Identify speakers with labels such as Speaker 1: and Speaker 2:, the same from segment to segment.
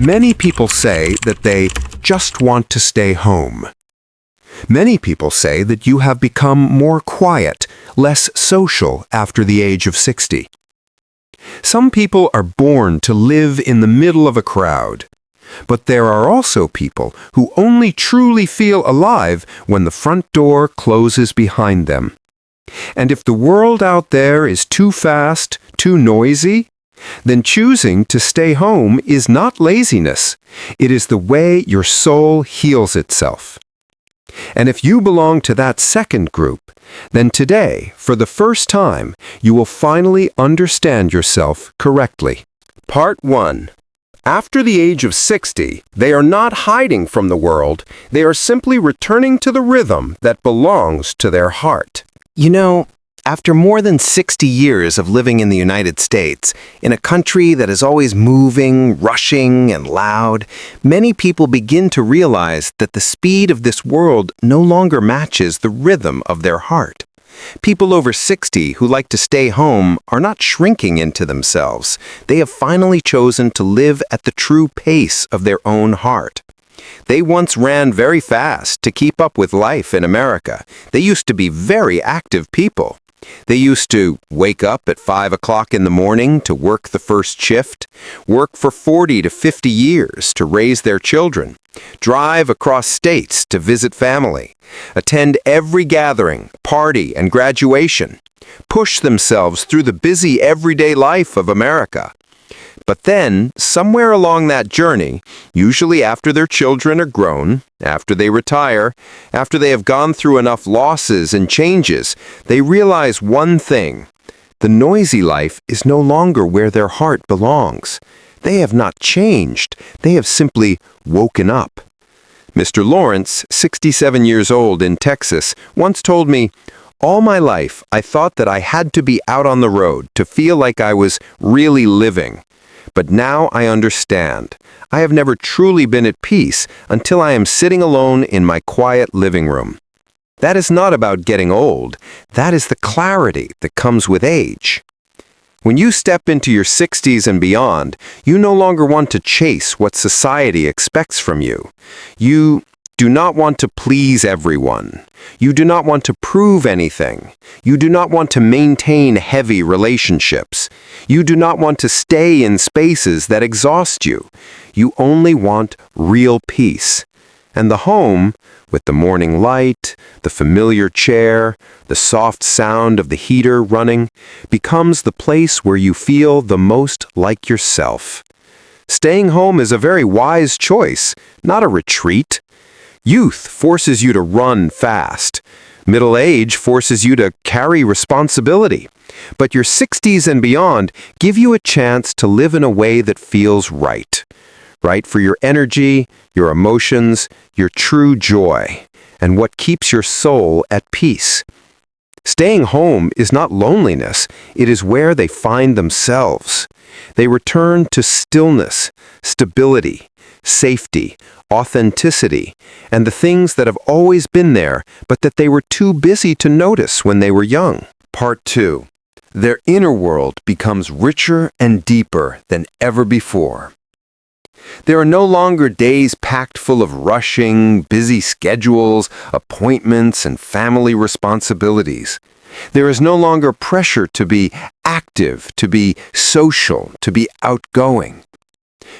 Speaker 1: Many people say that they just want to stay home. Many people say that you have become more quiet, less social after the age of 60. Some people are born to live in the middle of a crowd. But there are also people who only truly feel alive when the front door closes behind them. And if the world out there is too fast, too noisy, then choosing to stay home is not laziness. It is the way your soul heals itself. And if you belong to that second group, then today, for the first time, you will finally understand yourself correctly. Part 1. After the age of 60, they are not hiding from the world. They are simply returning to the rhythm that belongs to their heart.
Speaker 2: You know, after more than 60 years of living in the United States, in a country that is always moving, rushing, and loud, many people begin to realize that the speed of this world no longer matches the rhythm of their heart. People over 60 who like to stay home are not shrinking into themselves. They have finally chosen to live at the true pace of their own heart. They once ran very fast to keep up with life in America. They used to be very active people. They used to wake up at 5 o'clock in the morning to work the first shift, work for 40 to 50 years to raise their children, drive across states to visit family, attend every gathering, party, and graduation, push themselves through the busy everyday life of America. But then, somewhere along that journey, usually after their children are grown, after they retire, after they have gone through enough losses and changes, they realize one thing. The noisy life is no longer where their heart belongs. They have not changed. They have simply woken up. Mr. Lawrence, 67 years old in Texas, once told me, "All my life, I thought that I had to be out on the road to feel like I was really living. But now I understand. I have never truly been at peace until I am sitting alone in my quiet living room." That is not about getting old. That is the clarity that comes with age. When you step into your 60s and beyond, you no longer want to chase what society expects from you. You do not want to please everyone. You do not want to prove anything. You do not want to maintain heavy relationships. You do not want to stay in spaces that exhaust you. You only want real peace. And the home, with the morning light, the familiar chair, the soft sound of the heater running, becomes the place where you feel the most like yourself. Staying home is a very wise choice, not a retreat. Youth forces you to run fast. Middle age forces you to carry responsibility. But your 60s and beyond give you a chance to live in a way that feels right. Right for your energy, your emotions, your true joy, and what keeps your soul at peace. Staying home is not loneliness, it is where they find themselves. They return to stillness, stability, safety, authenticity, and the things that have always been there, but that they were too busy to notice when they were young. Part 2. Their inner world becomes richer and deeper than ever before. There are no longer days packed full of rushing, busy schedules, appointments, and family responsibilities. There is no longer pressure to be active, to be social, to be outgoing.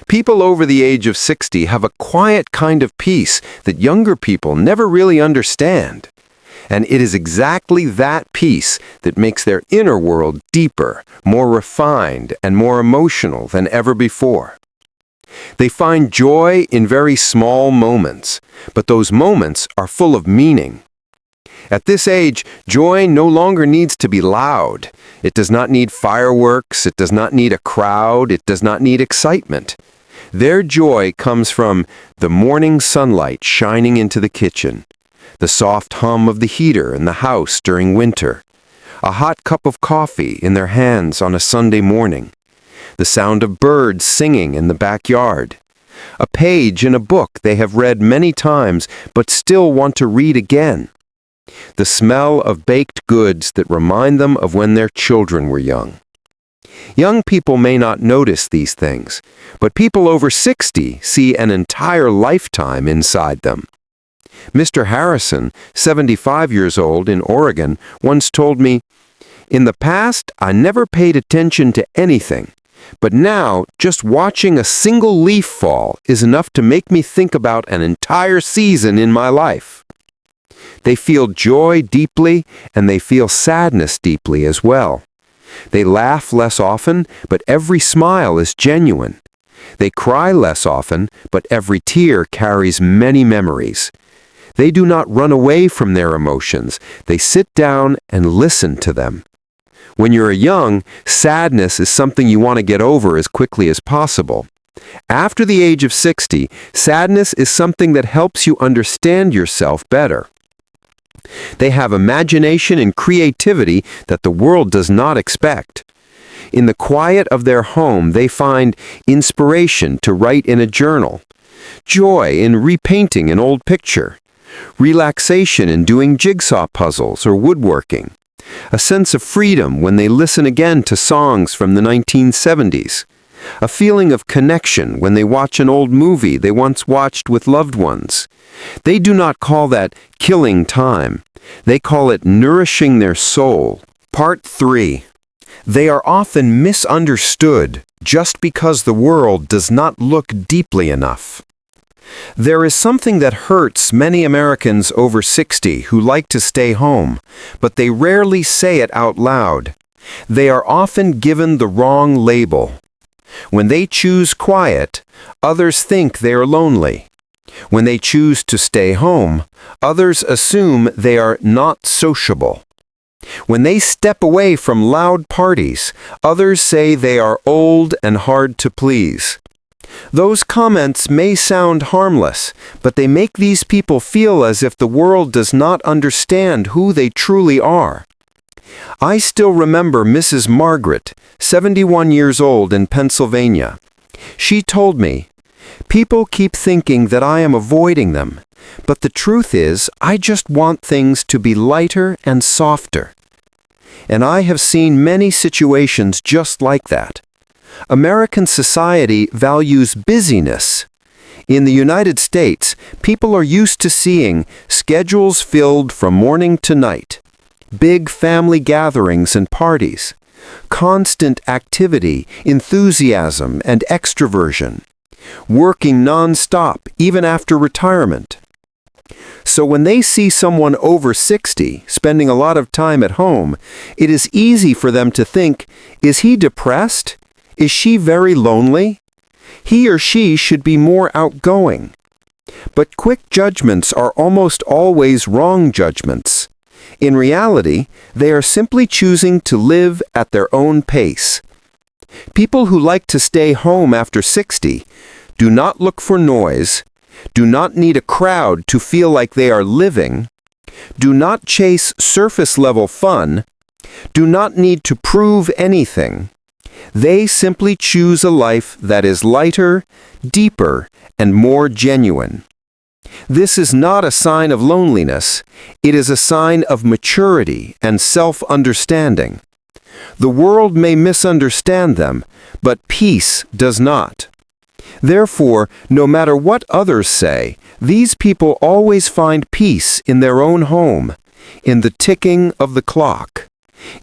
Speaker 2: People over the age of 60 have a quiet kind of peace that younger people never really understand. And it is exactly that peace that makes their inner world deeper, more refined, and more emotional than ever before. They find joy in very small moments, but those moments are full of meaning. At this age, joy no longer needs to be loud. It does not need fireworks, it does not need a crowd, it does not need excitement. Their joy comes from the morning sunlight shining into the kitchen, the soft hum of the heater in the house during winter, a hot cup of coffee in their hands on a Sunday morning, the sound of birds singing in the backyard, a page in a book they have read many times but still want to read again, the smell of baked goods that remind them of when their children were young.
Speaker 1: Young people may not notice these things, but people over 60 see an entire lifetime inside them. Mr. Harrison, 75 years old in Oregon, once told me, "In the past, I never paid attention to anything, but now just watching a single leaf fall is enough to make me think about an entire season in my life." They feel joy deeply, and they feel sadness deeply as well. They laugh less often, but every smile is genuine. They cry less often, but every tear carries many memories. They do not run away from their emotions. They sit down and listen to them. When you're young, sadness is something you want to get over as quickly as possible. After the age of 60, sadness is something that helps you understand yourself better. They have imagination and creativity that the world does not expect. In the quiet of their home, they find inspiration to write in a journal, joy in repainting an old picture, relaxation in doing jigsaw puzzles or woodworking, a sense of freedom when they listen again to songs from the 1970s, a feeling of connection when they watch an old movie they once watched with loved ones. They do not call that killing time. They call it nourishing their soul. Part 3. They are often misunderstood just because the world does not look deeply enough. There is something that hurts many Americans over 60 who like to stay home, but they rarely say it out loud. They are often given the wrong label. When they choose quiet, others think they are lonely. When they choose to stay home, others assume they are not sociable. When they step away from loud parties, others say they are old and hard to please. Those comments may sound harmless, but they make these people feel as if the world does not understand who they truly are. I still remember Mrs. Margaret, 71 years old in Pennsylvania. She told me, "People keep thinking that I am avoiding them, but the truth is I just want things to be lighter and softer." And I have seen many situations just like that. American society values busyness. In the United States, people are used to seeing schedules filled from morning to night, big family gatherings and parties, constant activity, enthusiasm, and extroversion, working non-stop even after retirement. So when they see someone over 60 spending a lot of time at home, it is easy for them to think, is he depressed? Is she very lonely? He or she should be more outgoing. But quick judgments are almost always wrong judgments. In reality, they are simply choosing to live at their own pace. People who like to stay home after 60 do not look for noise, do not need a crowd to feel like they are living, do not chase surface-level fun, do not need to prove anything. They simply choose a life that is lighter, deeper, and more genuine. This is not a sign of loneliness. It is a sign of maturity and self-understanding. The world may misunderstand them, but peace does not. Therefore, no matter what others say, these people always find peace in their own home, in the ticking of the clock,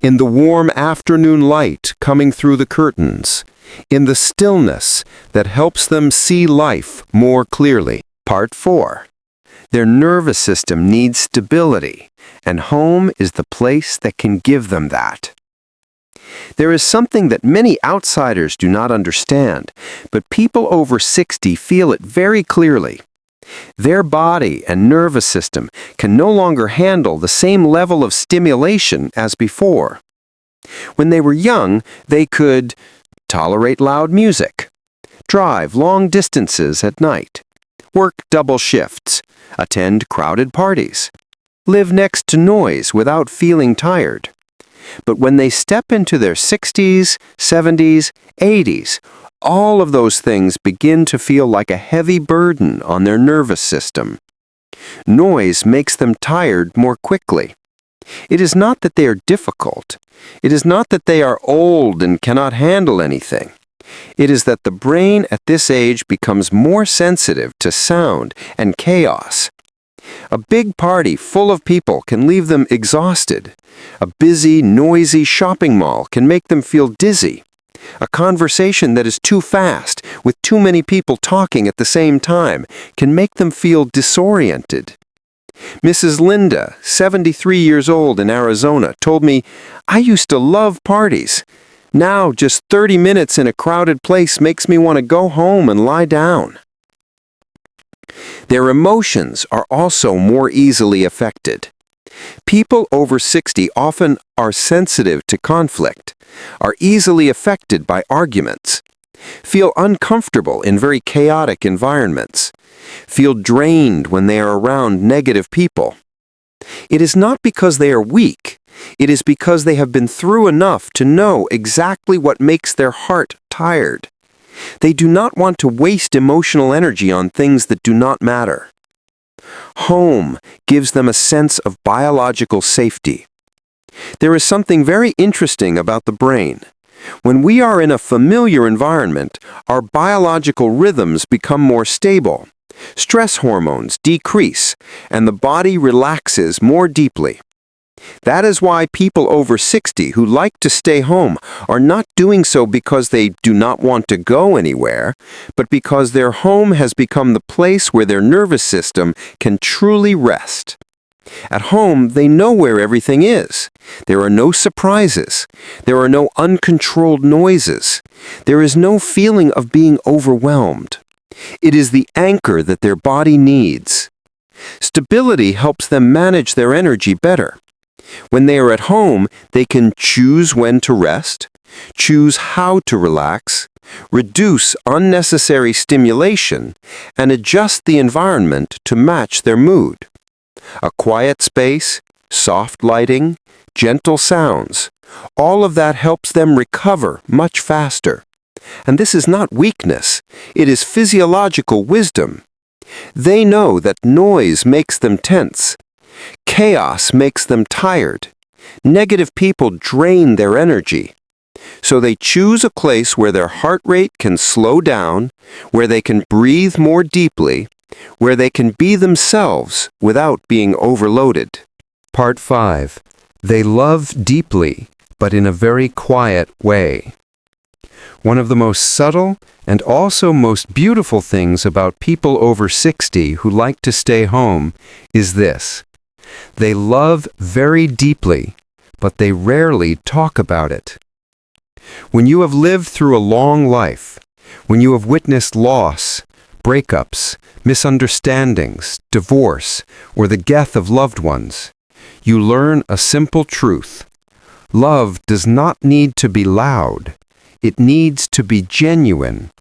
Speaker 1: in the warm afternoon light coming through the curtains, in the stillness that helps them see life more clearly. Part 4. Their nervous system needs stability, and home is the place that can give them that. There is something that many outsiders do not understand, but people over 60 feel it very clearly. Their body and nervous system can no longer handle the same level of stimulation as before. When they were young, they could tolerate loud music, drive long distances at night, work double shifts, attend crowded parties, live next to noise without feeling tired. But when they step into their 60s, 70s, 80s, all of those things begin to feel like a heavy burden on their nervous system. Noise makes them tired more quickly.
Speaker 2: It is not that they are difficult. It is not that they are old and cannot handle anything. It is that the brain at this age becomes more sensitive to sound and chaos. A big party full of people can leave them exhausted. A busy, noisy shopping mall can make them feel dizzy. A conversation that is too fast, with too many people talking at the same time, can make them feel disoriented. Mrs. Linda, 73 years old in Arizona, told me, "I used to love parties. Now, just 30 minutes in a crowded place makes me want to go home and lie down." Their emotions are also more easily affected. People over 60 often are sensitive to conflict, are easily affected by arguments, feel uncomfortable in very chaotic environments, feel drained when they are around negative people. It is not because they are weak. It is because they have been through enough to know exactly what makes their heart tired. They do not want to waste emotional energy on things that do not matter. Home gives them a sense of biological safety. There is something very interesting about the brain. When we are in a familiar environment, our biological rhythms become more stable. Stress hormones decrease, and the body relaxes more deeply. That is why people over 60 who like to stay home are not doing so because they do not want to go anywhere, but because their home has become the place where their nervous system can truly rest. At home, they know where everything is. There are no surprises. There are no uncontrolled noises. There is no feeling of being overwhelmed. It is the anchor that their body needs. Stability helps them manage their energy better. When they are at home, they can choose when to rest, choose how to relax, reduce unnecessary stimulation, and adjust the environment to match their mood. A quiet space, soft lighting, gentle sounds, all of that helps them recover much faster. And this is not weakness, it is physiological wisdom. They know that noise makes them tense. Chaos makes them tired. Negative people drain their energy. So they choose a place where their heart rate can slow down, where they can breathe more deeply, where they can be themselves without being overloaded.
Speaker 1: Part 5. They love deeply, but in a very quiet way. One of the most subtle and also most beautiful things about people over 60 who like to stay home is this. They love very deeply, but they rarely talk about it. When you have lived through a long life, when you have witnessed loss, breakups, misunderstandings, divorce, or the death of loved ones, you learn a simple truth. Love does not need to be loud. It needs to be genuine.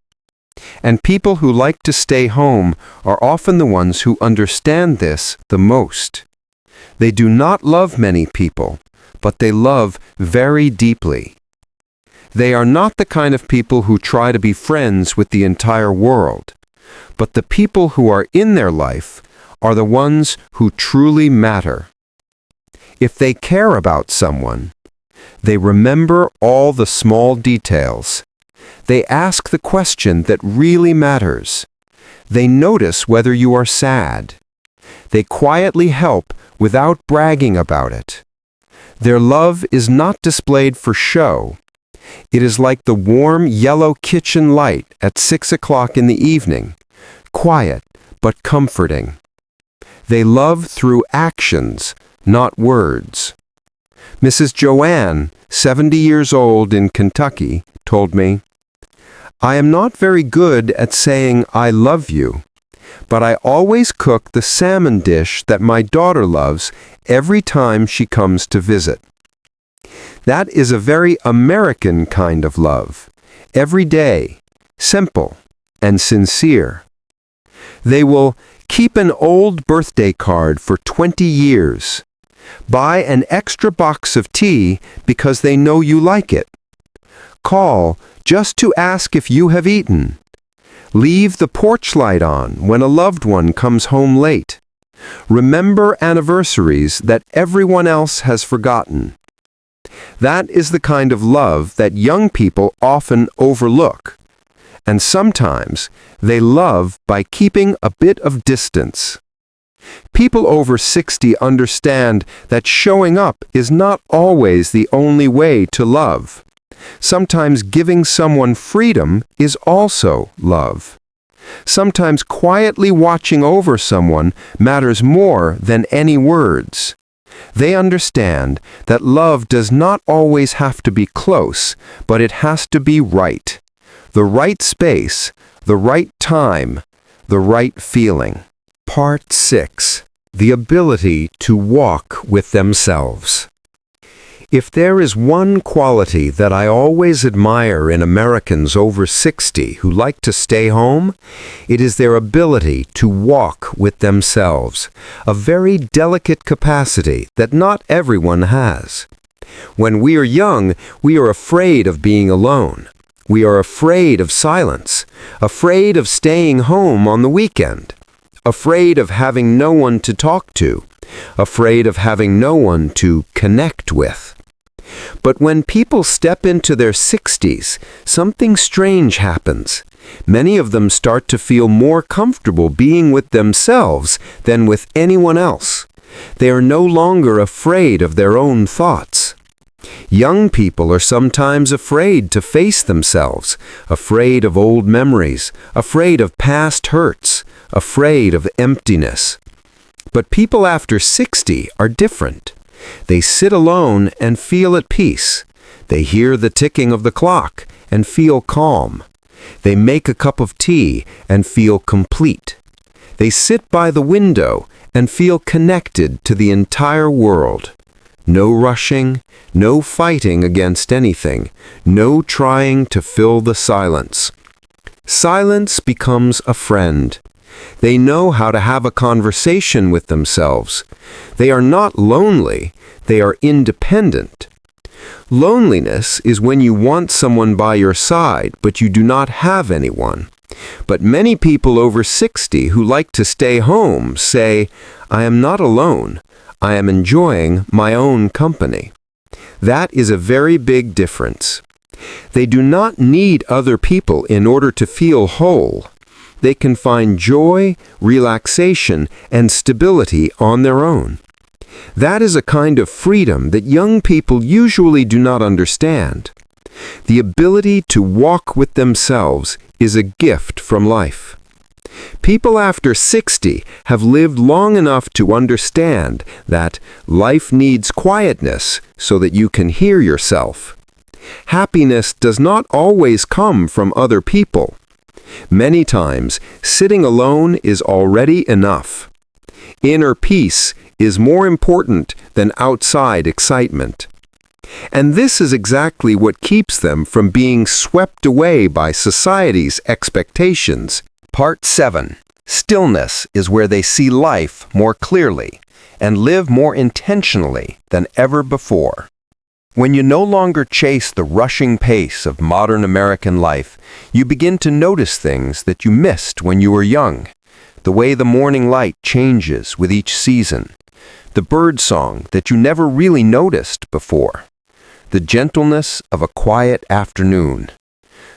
Speaker 1: And people who like to stay home are often the ones who understand this the most. They do not love many people, but they love very deeply. They are not the kind of people who try to be friends with the entire world, but the people who are in their life are the ones who truly matter. If they care about someone, they remember all the small details. They ask the question that really matters. They notice whether you are sad. They quietly help without bragging about it. Their love is not displayed for show. It is like the warm yellow kitchen light at 6 o'clock in the evening, quiet but comforting. They love through actions, not words. Mrs. Joanne, 70 years old in Kentucky, told me, "I am not very good at saying I love you, but I always cook the salmon dish that my daughter loves every time she comes to visit." That is a very American kind of love, every day, simple and sincere. They will keep an old birthday card for 20 years, buy an extra box of tea because they know you like it, call just to ask if you have eaten, leave the porch light on when a loved one comes home late, Remember anniversaries that everyone else has forgotten. That is the kind of love that young people often overlook. And sometimes they love by keeping a bit of distance. People over 60 understand that showing up is not always the only way to love. Sometimes giving someone freedom is also love. Sometimes quietly watching over someone matters more than any words. They understand that love does not always have to be close, but it has to be right. The right space, the right time, the right feeling. Part 6. The ability to walk with themselves. If there is one quality that I always admire in Americans over 60 who like to stay home, it is their ability to walk with themselves, a very delicate capacity that not everyone has. When we are young, we are afraid of being alone. We are afraid of silence, afraid of staying home on the weekend, afraid of having no one to talk to, afraid of having no one to connect with. But when people step into their 60s, something strange happens. Many of them start to feel more comfortable being with themselves than with anyone else. They are no longer afraid of their own thoughts. Young people are sometimes afraid to face themselves, afraid of old memories, afraid of past hurts, afraid of emptiness. But people after 60 are different. They sit alone and feel at peace. They hear the ticking of the clock and feel calm. They make a cup of tea and feel complete. They sit by the window and feel connected to the entire world. No rushing, no fighting against anything, no trying to fill the silence. Silence becomes a friend. They know how to have a conversation with themselves. They are not lonely, they are independent. Loneliness is when you want someone by your side, but you do not have anyone. But many people over 60 who like to stay home say, "I am not alone. I am enjoying my own company." That is a very big difference. They do not need other people in order to feel whole. They can find joy, relaxation, and stability on their own. That is a kind of freedom that young people usually do not understand. The ability to walk with themselves is a gift from life. People after 60 have lived long enough to understand that life needs quietness so that you can hear yourself. Happiness does not always come from other people. Many times, sitting alone is already enough. Inner peace is more important than outside excitement. And this is exactly what keeps them from being swept away by society's expectations. Part 7. Stillness is where they see life more clearly and live more intentionally than ever before. When you no longer chase the rushing pace of modern American life, you begin to notice things that you missed when you were young. The way the morning light changes with each season. The bird song that you never really noticed before. The gentleness of a quiet afternoon.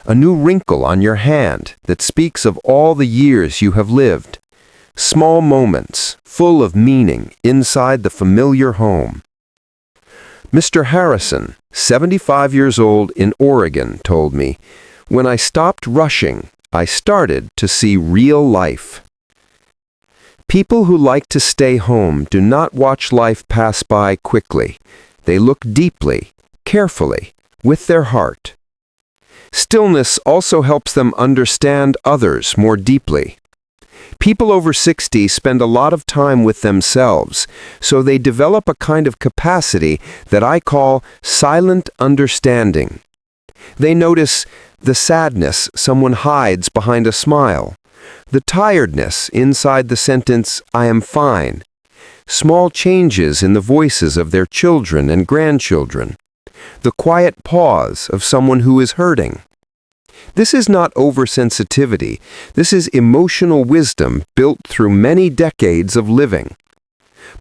Speaker 1: A new wrinkle on your hand that speaks of all the years you have lived. Small moments full of meaning inside the familiar home. Mr. Harrison, 75 years old in Oregon, told me, "When I stopped rushing, I started to see real life." People who like to stay home do not watch life pass by quickly. They look deeply, carefully, with their heart. Stillness also helps them understand others more deeply. People over 60 spend a lot of time with themselves, so they develop a kind of capacity that I call silent understanding. They notice the sadness someone hides behind a smile, the tiredness inside the sentence, "I am fine," small changes in the voices of their children and grandchildren, the quiet pause of someone who is hurting. This is not oversensitivity. This is emotional wisdom built through many decades of living.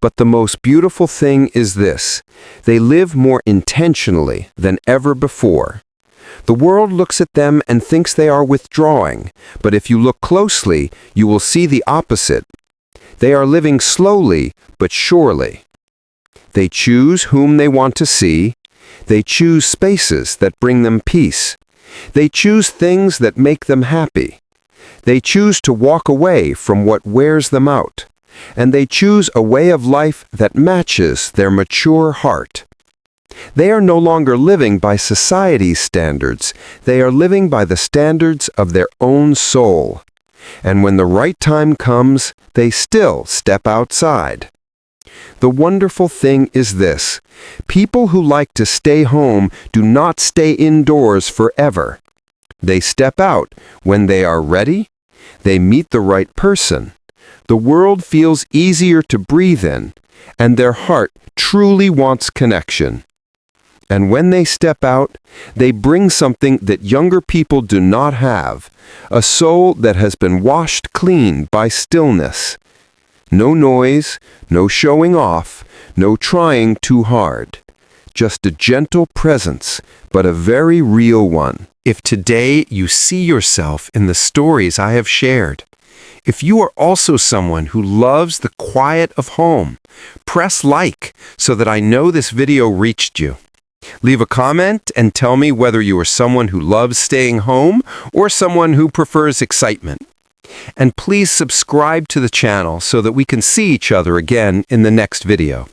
Speaker 1: But the most beautiful thing is this: they live more intentionally than ever before. The world looks at them and thinks they are withdrawing, but if you look closely, you will see the opposite. They are living slowly but surely. They choose whom they want to see. They choose spaces that bring them peace. They choose things that make them happy. They choose to walk away from what wears them out. And they choose a way of life that matches their mature heart. They are no longer living by society's standards. They are living by the standards of their own soul. And when the right time comes, they still step outside. The wonderful thing is this: people who like to stay home do not stay indoors forever. They step out when they are ready. They meet the right person. The world feels easier to breathe in, and their heart truly wants connection. And when they step out, they bring something that younger people do not have: a soul that has been washed clean by stillness. No noise, no showing off, no trying too hard. Just a gentle presence, but a very real one. If today you see yourself in the stories I have shared, if you are also someone who loves the quiet of home, press like so that I know this video reached you. Leave a comment and tell me whether you are someone who loves staying home or someone who prefers excitement. And please subscribe to the channel so that we can see each other again in the next video.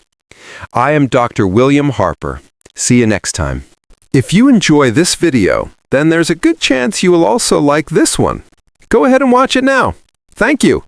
Speaker 1: I am Dr. William Harper. See you next time. If you enjoy this video, then there's a good chance you will also like this one. Go ahead and watch it now. Thank you.